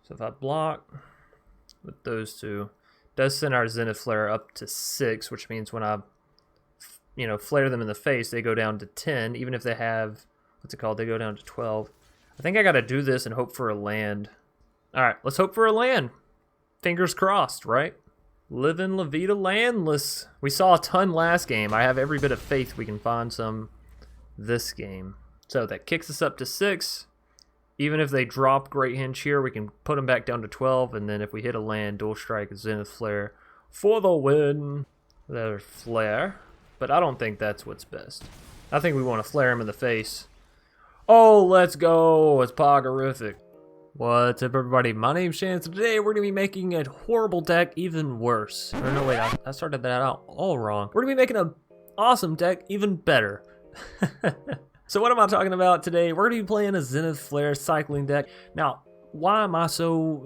So if I block with those two, it does send our Zenith Flare up to 6, which means when I, flare them in the face, they go down to 10. Even if they have, what's it called? They go down to 12. I think I got to do this and hope for a land. All right, let's hope for a land. Fingers crossed, right? Living La Vida landless. We saw a ton last game. I have every bit of faith we can find some this game. So that kicks us up to 6. Even if they drop Great Hinge here, we can put them back down to 12. And then if we hit a land, Dual Strike, Zenith Flare for the win. There's Flare. But I don't think that's what's best. I think we want to flare him in the face. Oh, let's go. It's pogorific. What's up, everybody? My name's Chance. Today we're going to be making a horrible deck even worse. Or no, wait, I started that out all wrong. We're going to be making an awesome deck even better. So what am I talking about today? We're going to be playing a Zenith Flare cycling deck. Now, why am I so,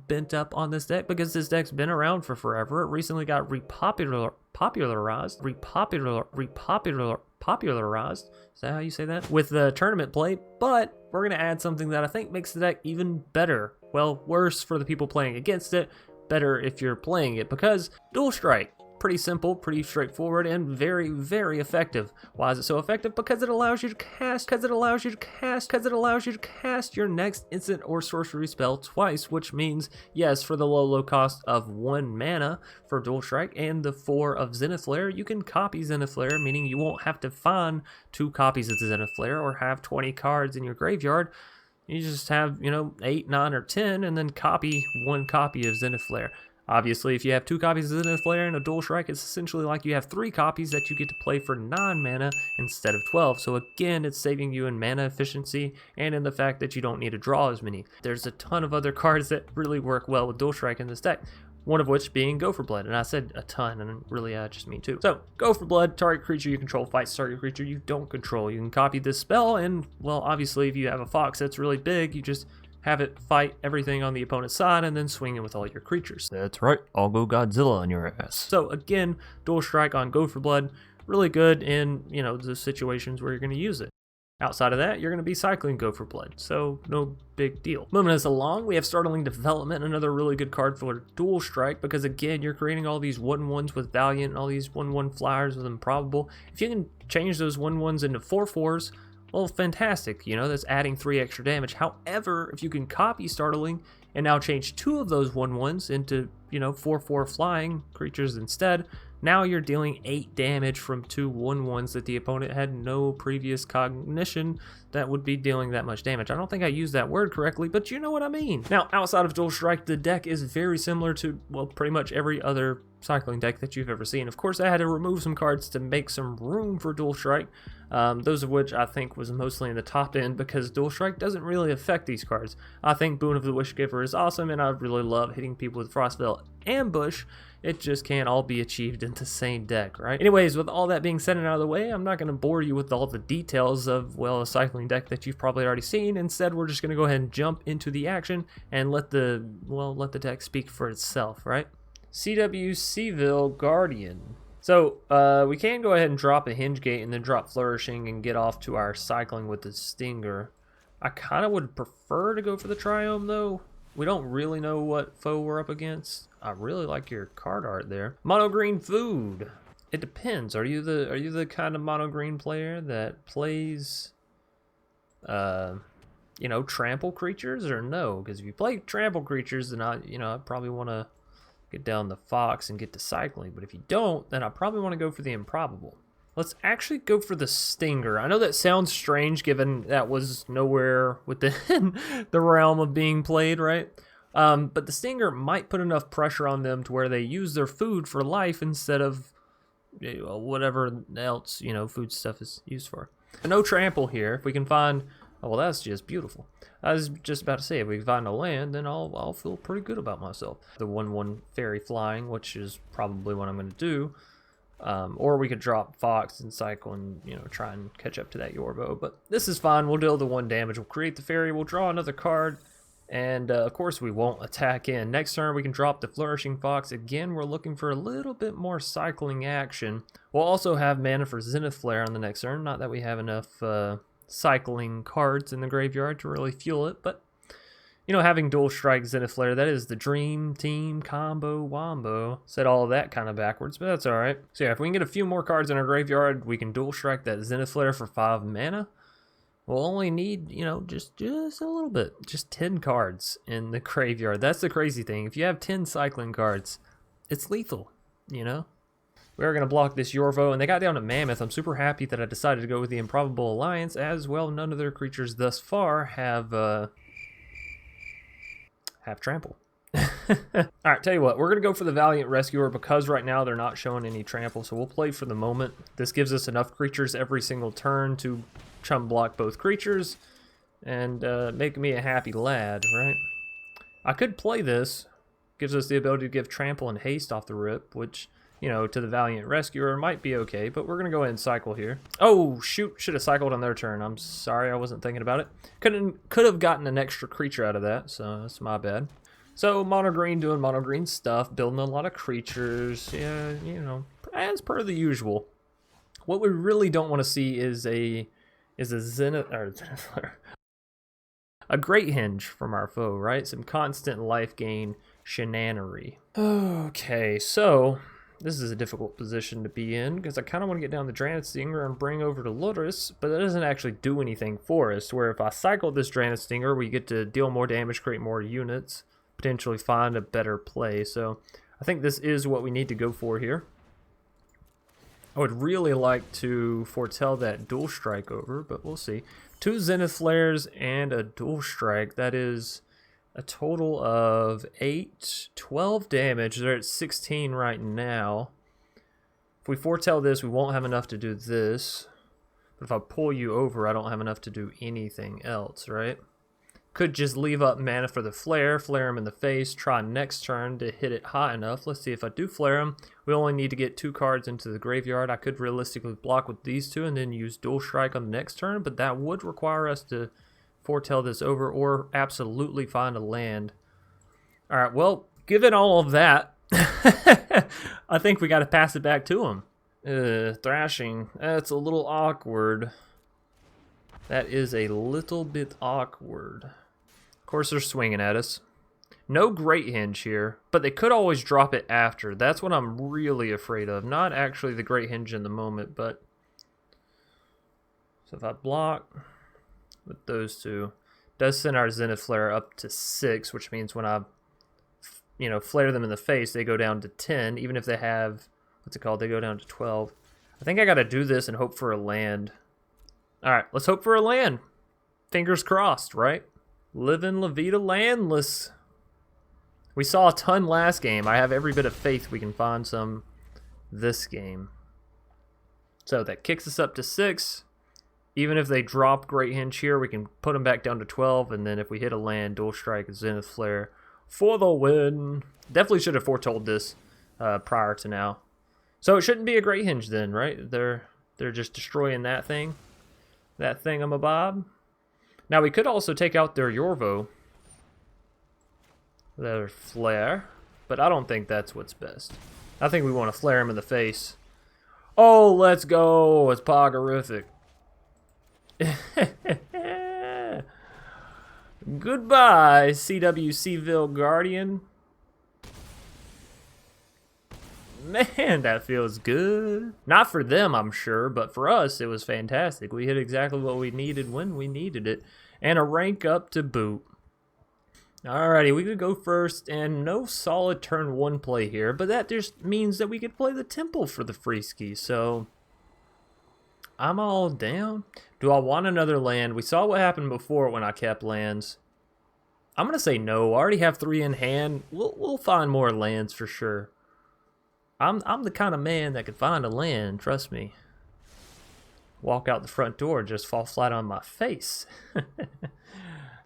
bent up on this deck? Because this deck's been around for forever. It recently got popularized. Is that how you say that? With the tournament play, but we're going to add something that I think makes the deck even better. Well, worse for the people playing against it, better if you're playing it, because Dual Strike. Pretty simple, pretty straightforward, and very, very effective. Why is it so effective? Because it allows you to cast, your next instant or sorcery spell twice, which means, yes, for the low cost of 1 mana for Dual Strike and the 4 of Zenith Flare, you can copy Zenith Flare, meaning you won't have to find 2 copies of the Zenith Flare or have 20 cards in your graveyard. You just have, 8, 9, or 10, and then copy 1 copy of Zenith Flare. Obviously, if you have 2 copies of Zenith Flare and a Dual Strike, it's essentially like you have 3 copies that you get to play for 9 mana instead of 12. So again, it's saving you in mana efficiency and in the fact that you don't need to draw as many. There's a ton of other cards that really work well with Dual Strike in this deck. One of which being Go for Blood, and I said a ton, and really I just mean 2. So, Go for Blood, target creature you control fights target creature you don't control. You can copy this spell, and, well, obviously if you have a Fox that's really big, you just have it fight everything on the opponent's side and then swing it with all your creatures. That's right, I'll go Godzilla on your ass. So again, Dual Strike on Go for Blood, really good in, the situations where you're going to use it. Outside of that, you're going to be cycling Go for Blood, so no big deal. Moving us along, we have Startling Development, another really good card for Dual Strike, because again, you're creating all these 1/1s with Valiant and all these 1/1 flyers with Improbable. If you can change those 1/1s into 4/4s, well, fantastic, that's adding 3 extra damage. However, if you can copy Startling and now change 2 of those 1/1s into, 4/4 flying creatures instead, now you're dealing 8 damage from 2 1/1s that the opponent had no previous cognition that would be dealing that much damage. I don't think I used that word correctly, but you know what I mean. Now, outside of Dual Strike, the deck is very similar to, well, pretty much every other cycling deck that you've ever seen. Of course, I had to remove some cards to make some room for Dual Strike, those of which I think was mostly in the top end because Dual Strike doesn't really affect these cards. I think Boon of the Wishgiver is awesome, and I really love hitting people with Frostveil Ambush. It just can't all be achieved in the same deck, right? Anyways, with all that being said and out of the way, I'm not going to bore you with all the details of, well, a cycling deck that you've probably already seen. Instead, we're just going to go ahead and jump into the action and let the deck speak for itself, right? CW Seville Guardian. So, we can go ahead and drop a Hinge Gate and then drop Flourishing and get off to our cycling with the Stinger. I kind of would prefer to go for the Triome, though. We don't really know what foe we're up against. I really like your card art there. Mono green food. It depends. Are you the kind of mono green player that plays trample creatures or no? Because if you play trample creatures, then I probably want to get down the Fox and get to cycling. But if you don't, then I probably want to go for the Improbable. Let's actually go for the Stinger. I know that sounds strange given that was nowhere within the realm of being played, right? But the Stinger might put enough pressure on them to where they use their food for life instead of whatever else, food stuff is used for. No trample here. If we can find... Oh, well, that's just beautiful. I was just about to say, if we can find a land, then I'll feel pretty good about myself. The 1/1 fairy flying, which is probably what I'm going to do. Or we could drop Fox and cycle and, try and catch up to that Yorbo. But this is fine. We'll deal the 1 damage. We'll create the fairy. We'll draw another card. And, of course, we won't attack in. Next turn, we can drop the Flourishing Fox. Again, we're looking for a little bit more cycling action. We'll also have mana for Zenith Flare on the next turn. Not that we have enough cycling cards in the graveyard to really fuel it, but You know, having Dual Strike Zenith Flare, that is the dream team combo wombo. Said all of that kind of backwards, but that's alright. So yeah, if we can get a few more cards in our graveyard, we can Dual Strike that Zenith Flare for 5 mana. We'll only need, you know, just a little bit. Just 10 cards in the graveyard. That's the crazy thing. If you have 10 cycling cards, it's lethal, you know? We are going to block this Yorvo, and they got down to Mammoth. I'm super happy that I decided to go with the Improbable Alliance, as well none of their creatures thus far have trample. Alright, tell you what, we're going to go for the Valiant Rescuer because right now they're not showing any trample, so we'll play for the moment. This gives us enough creatures every single turn to chum block both creatures and make me a happy lad, right? I could play this. Gives us the ability to give trample and haste off the rip, which, you know, to the Valiant Rescuer might be okay, but we're going to go ahead and cycle here. Oh, shoot, should have cycled on their turn. I'm sorry, I wasn't thinking about it. Could have gotten an extra creature out of that, so that's my bad. So, mono green doing mono green stuff, building a lot of creatures, yeah, you know, as per the usual. What we really don't want to see is a Zenith, or a Great Hinge from our foe, right? Some constant life gain shenanery. Okay, so this is a difficult position to be in because I kind of want to get down the Dranith Stinger and bring over to Lotus, but that doesn't actually do anything for us. Where if I cycle this Dranith Stinger, we get to deal more damage, create more units, potentially find a better play. So I think this is what we need to go for here. I would really like to foretell that Dual Strike over, but we'll see. 2 Zenith Flares and a Dual Strike. That is a total of 12 damage. They're at 16 right now. If we foretell this, we won't have enough to do this. But if I pull you over, I don't have enough to do anything else, right? Could just leave up mana for the flare him in the face, try next turn to hit it high enough. Let's see if I do flare him. We only need to get 2 cards into the graveyard. I could realistically block with these 2 and then use Dual Strike on the next turn, but that would require us to foretell this over or absolutely find a land. Alright, well, given all of that, I think we got to pass it back to him. Thrashing, that's a little awkward. That is a little bit awkward. Of course, they're swinging at us. No Great Hinge here, but they could always drop it after. That's what I'm really afraid of. Not actually the Great Hinge in the moment, but... So if I block with those 2, does send our Zenith Flare up to 6, which means when I, you know, flare them in the face, they go down to 10. Even if they have, what's it called? They go down to 12. I think I got to do this and hope for a land. Alright, let's hope for a land. Fingers crossed, right? Living La Vida landless. We saw a ton last game. I have every bit of faith we can find some this game. So that kicks us up to 6. Even if they drop Great Hinge here, we can put them back down to 12. And then if we hit a land, Dual Strike, Zenith Flare for the win. Definitely should have foretold this prior to now. So it shouldn't be a Great Hinge then, right? They're just destroying that thing. That thingamabob. Now we could also take out their Yorvo. Their flare. But I don't think that's what's best. I think we want to flare him in the face. Oh, let's go. It's pogorific. Goodbye, CWCville Guardian. Man, that feels good. Not for them, I'm sure, but for us, it was fantastic. We hit exactly what we needed when we needed it. And a rank up to boot. Alrighty, we could go first, and no solid turn 1 play here, but that just means that we could play the Temple for the free ski, so... I'm all down. Do I want another land? We saw what happened before when I kept lands. I'm going to say no. I already have 3 in hand. We'll find more lands for sure. I'm the kind of man that could find a land, trust me. Walk out the front door, just fall flat on my face.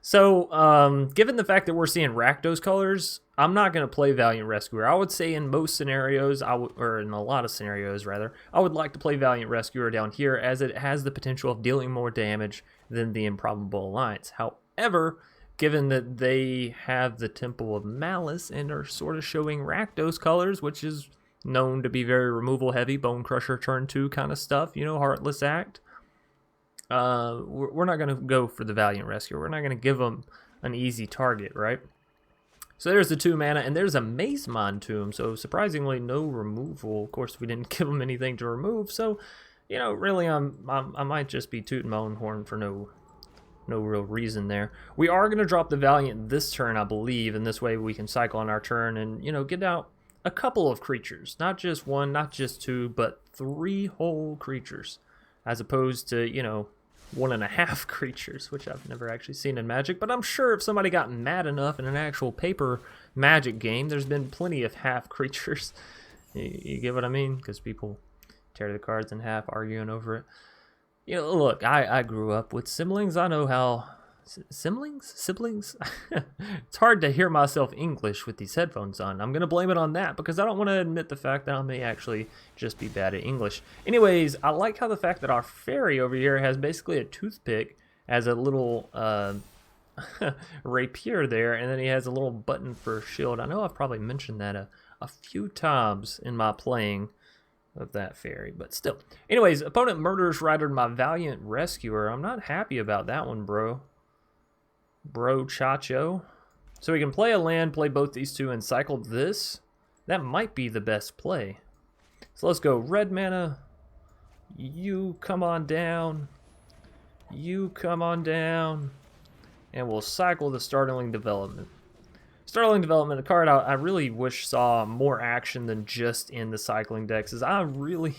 So, given the fact that we're seeing Rakdos colors, I'm not going to play Valiant Rescuer. I would say in most scenarios, or in a lot of scenarios rather, I would like to play Valiant Rescuer down here as it has the potential of dealing more damage than the Improbable Alliance. However, given that they have the Temple of Malice and are sort of showing Rakdos colors, which is known to be very removal heavy, Bone Crusher turn 2 kind of stuff, you know, Heartless Act. We're not going to go for the Valiant Rescuer. We're not going to give them an easy target, right? So there's the 2 mana, and there's a Mazemon Tomb, so surprisingly no removal. Of course, we didn't give him anything to remove, so, you know, really I might just be tooting my own horn for no real reason there. We are going to drop the Valiant this turn, I believe, and this way we can cycle on our turn and, you know, get out a couple of creatures. Not just 1, not just 2, but 3 whole creatures, as opposed to, you know, 1.5 creatures, which I've never actually seen in Magic, but I'm sure if somebody got mad enough in an actual paper Magic game, there's been plenty of half creatures. You get what I mean? Because people tear the cards in half, arguing over it. You know, look, I grew up with siblings. I know how... Siblings? It's hard to hear myself English with these headphones on. I'm going to blame it on that because I don't want to admit the fact that I may actually just be bad at English. Anyways, I like how the fact that our fairy over here has basically a toothpick as a little rapier there, and then he has a little button for shield. I know I've probably mentioned that a few times in my playing of that fairy, but still. Anyways, opponent Murderous Rider my Valiant Rescuer. I'm not happy about that one, bro Chacho. So we can play a land, play both these 2, and cycle this. That might be the best play. So let's go red mana. You come on down. You come on down. And we'll cycle the Startling Development. Startling Development, a card I really wish saw more action than just in the cycling decks, as I really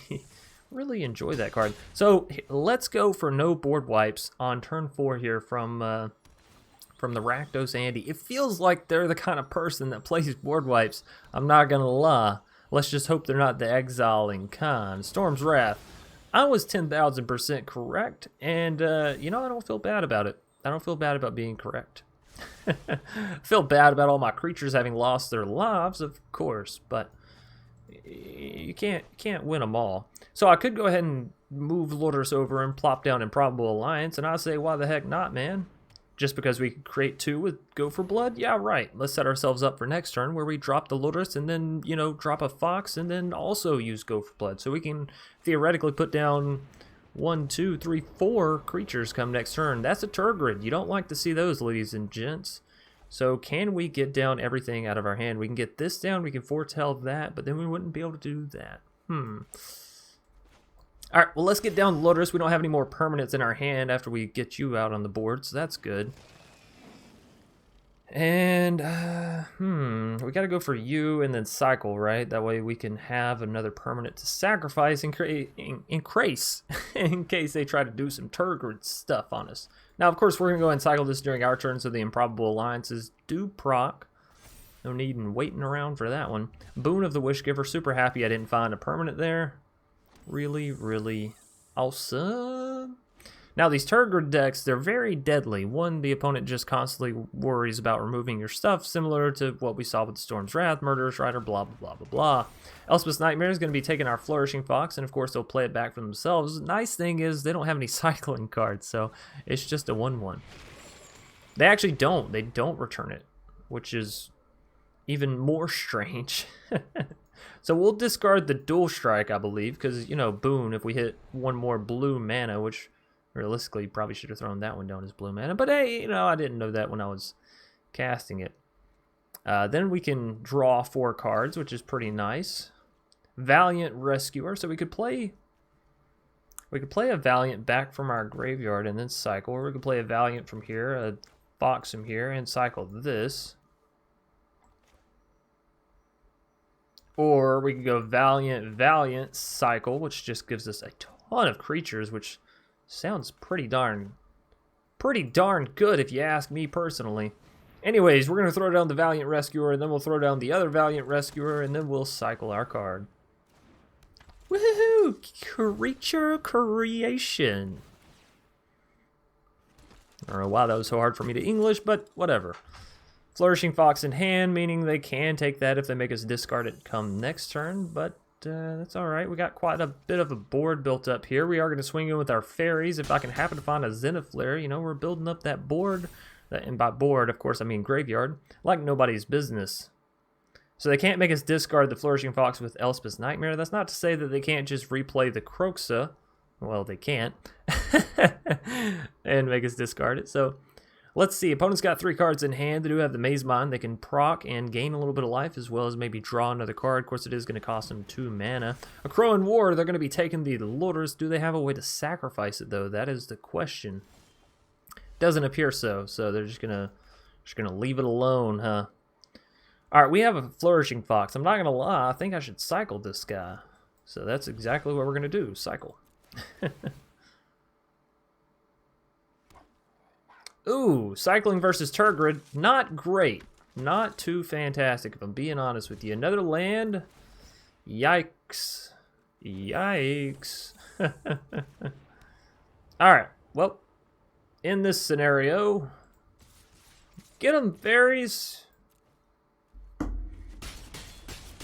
enjoy that card. So let's go for no board wipes on turn 4 here from the Rakdos Andy. It feels like they're the kind of person that plays board wipes. I'm not going to lie. Let's just hope they're not the exiling kind. Storm's Wrath. I was 10,000% correct, and, you know, I don't feel bad about it. I don't feel bad about being correct. I feel bad about all my creatures having lost their lives, of course, but you can't win them all. So I could go ahead and move Lourdes over and plop down Improbable Alliance, and I say, why the heck not, man? Just because we could create 2 with Go for Blood? Yeah, right. Let's set ourselves up for next turn where we drop the Lourdes and then, you know, drop a Fox and then also use Go for Blood. So we can theoretically put down 1, 2, 3, 4 creatures come next turn. That's a Turgid. You don't like to see those, ladies and gents. So can we get down everything out of our hand? We can get this down, we can foretell that, but then we wouldn't be able to do that. Alright, well, let's get down Lourdes. We don't have any more permanents in our hand after we get you out on the board, so that's good. And, we gotta go for you and then cycle, right? That way we can have another permanent to sacrifice in case they try to do some Turgid stuff on us. Now, of course, we're gonna go ahead and cycle this during our turn, so the Improbable Alliances do proc. No need in waiting around for that one. Boon of the Wishgiver. Super happy I didn't find a permanent there. Really, really awesome. Now, these Turgid decks, they're very deadly. One, the opponent just constantly worries about removing your stuff, similar to what we saw with the Storm's Wrath, Murderous Rider, blah, blah, blah, blah, blah. Elspeth's Nightmare is going to be taking our Flourishing Fox, and of course, they'll play it back for themselves. Nice thing is, they don't have any cycling cards, so it's just a 1/1. They actually don't. They don't return it, which is even more strange. So we'll discard the Dual Strike, I believe, because, you know, boon, if we hit 1 more blue mana, which realistically probably should have thrown that one down as blue mana. But hey, you know, I didn't know that when I was casting it. Then we can draw 4 cards, which is pretty nice. Valiant Rescuer, so we could play a Valiant back from our graveyard and then cycle, or we could play a Valiant from here, a Fox from here, and cycle this. Or we could go Valiant, cycle, which just gives us a ton of creatures, which sounds pretty darn good if you ask me personally. Anyways, we're going to throw down the Valiant Rescuer, and then we'll throw down the other Valiant Rescuer, and then we'll cycle our card. Woohoo! Creature creation. I don't know why that was so hard for me to English, but whatever. Flourishing Fox in hand, meaning they can take that if they make us discard it come next turn, but that's alright. We got quite a bit of a board built up here. We are going to swing in with our fairies. If I can happen to find a Zenithflare, you know, we're building up that board. And by board, of course, I mean graveyard, like nobody's business. So they can't make us discard the Flourishing Fox with Elspeth's Nightmare. That's not to say that they can't just replay the Croxa. Well, they can't. And make us discard it. So Let's see. Opponent's got 3 cards in hand. They do have the Maze Mind. They can proc and gain a little bit of life, as well as maybe draw another card. Of course, it is going to cost them 2 mana. A Crow in War, they're going to be taking the Lourdes. Do they have a way to sacrifice it, though? That is the question. Doesn't appear so. So they're just gonna leave it alone, huh? All right, we have a Flourishing Fox. I'm not going to lie. I think I should cycle this guy. So that's exactly what we're going to do. Cycle. Ooh, cycling versus Turgid, not great. Not too fantastic, if I'm being honest with you. Another land? Yikes. Yikes. Alright, well, in this scenario, get them fairies.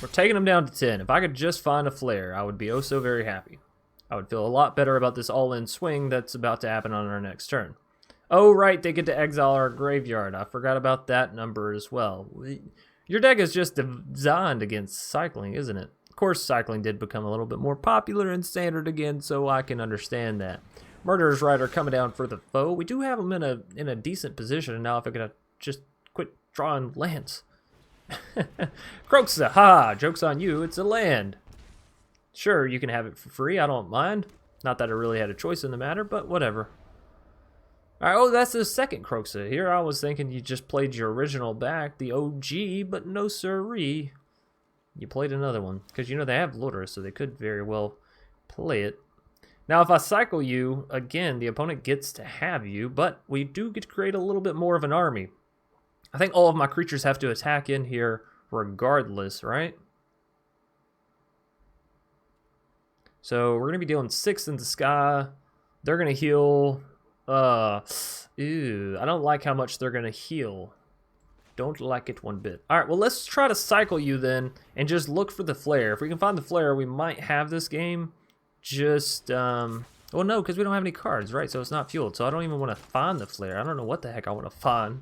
We're taking them down to 10. If I could just find a flare, I would be oh so very happy. I would feel a lot better about this all-in swing that's about to happen on our next turn. Oh, right, they get to exile our graveyard. I forgot about that number as well. Your deck is just designed against cycling, isn't it? Of course, cycling did become a little bit more popular in Standard again, so I can understand that. Murderer's Rider coming down for the foe. We do have them in a decent position now if I could just quit drawing lands. Croxa, ha! Joke's on you, it's a land. Sure, you can have it for free, I don't mind. Not that I really had a choice in the matter, but whatever. Alright, oh, that's the second Croxa. Here I was thinking you just played your original back, the OG, but no siree. You played another one. Because, you know, they have Lourdes, so they could very well play it. Now, if I cycle you, again, the opponent gets to have you, but we do get to create a little bit more of an army. I think all of my creatures have to attack in here regardless, right? So, we're going to be dealing 6 in the sky. They're going to heal... Ew, I don't like how much they're gonna heal. Don't like it one bit. Alright, well, let's try to cycle you then and just look for the flare. If we can find the flare, we might have this game. Just, well, no, because we don't have any cards, right? So it's not fueled. So I don't even want to find the flare. I don't know what the heck I want to find.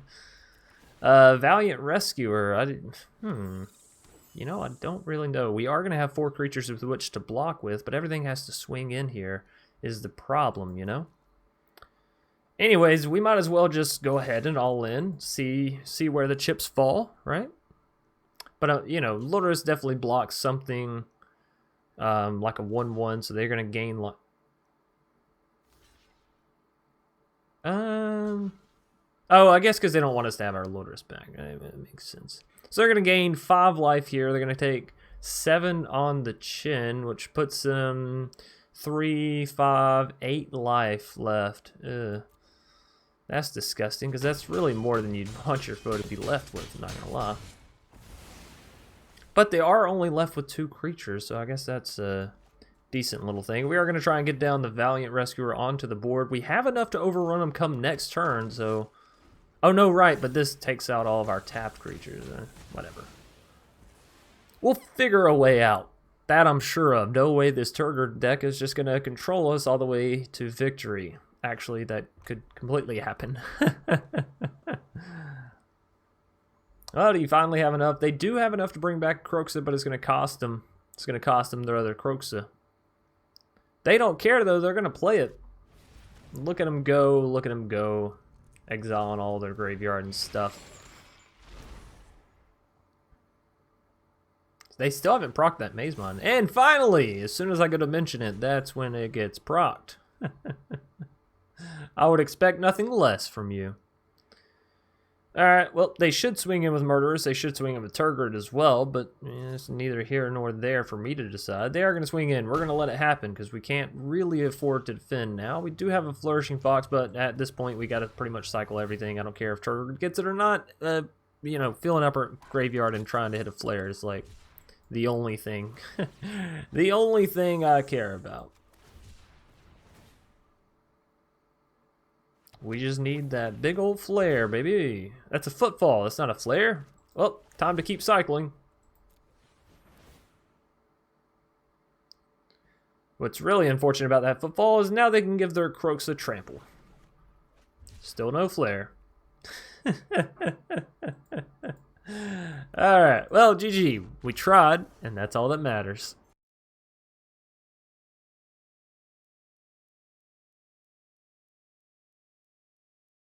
Valiant Rescuer. You know, I don't really know. We are going to have 4 creatures with which to block with, but everything has to swing in here is the problem, you know? Anyways, we might as well just go ahead and all in, see where the chips fall, right? But, you know, Lourdes definitely blocks something like a 1/1, so they're going to gain... Oh, I guess because they don't want us to have our Lourdes back. That makes sense. So they're going to gain 5 life here. They're going to take 7 on the chin, which puts them 3, 5, 8 life left. Ugh. That's disgusting, because that's really more than you'd want your foe to be left with, I'm not going to lie. But they are only left with 2 creatures, so I guess that's a decent little thing. We are going to try and get down the Valiant Rescuer onto the board. We have enough to overrun them come next turn, so... Oh, no, right, but this takes out all of our tapped creatures. Whatever. We'll figure a way out. That I'm sure of. No way this Turgid deck is just going to control us all the way to victory. Actually, that could completely happen. Oh, do you finally have enough? They do have enough to bring back Croxa, but it's going to cost them. It's going to cost them their other Croxa. They don't care, though. They're going to play it. Look at them go. Look at them go. Exiling all their graveyard and stuff. They still haven't procced that Maze Mind. And finally, as soon as I go to mention it, that's when it gets procced. I would expect nothing less from you. Alright, well, they should swing in with Murderers. They should swing in with Turgid as well, but it's neither here nor there for me to decide. They are going to swing in. We're going to let it happen because we can't really afford to defend now. We do have a Flourishing Fox, but at this point, we got to pretty much cycle everything. I don't care if Turgid gets it or not. You know, filling up our graveyard and trying to hit a flare is like the only thing. The only thing I care about. We just need that big old flare, baby. That's a footfall. That's not a flare. Well, time to keep cycling. What's really unfortunate about that footfall is now they can give their Croaks a trample. Still no flare. Alright, well, GG. We tried, and that's all that matters.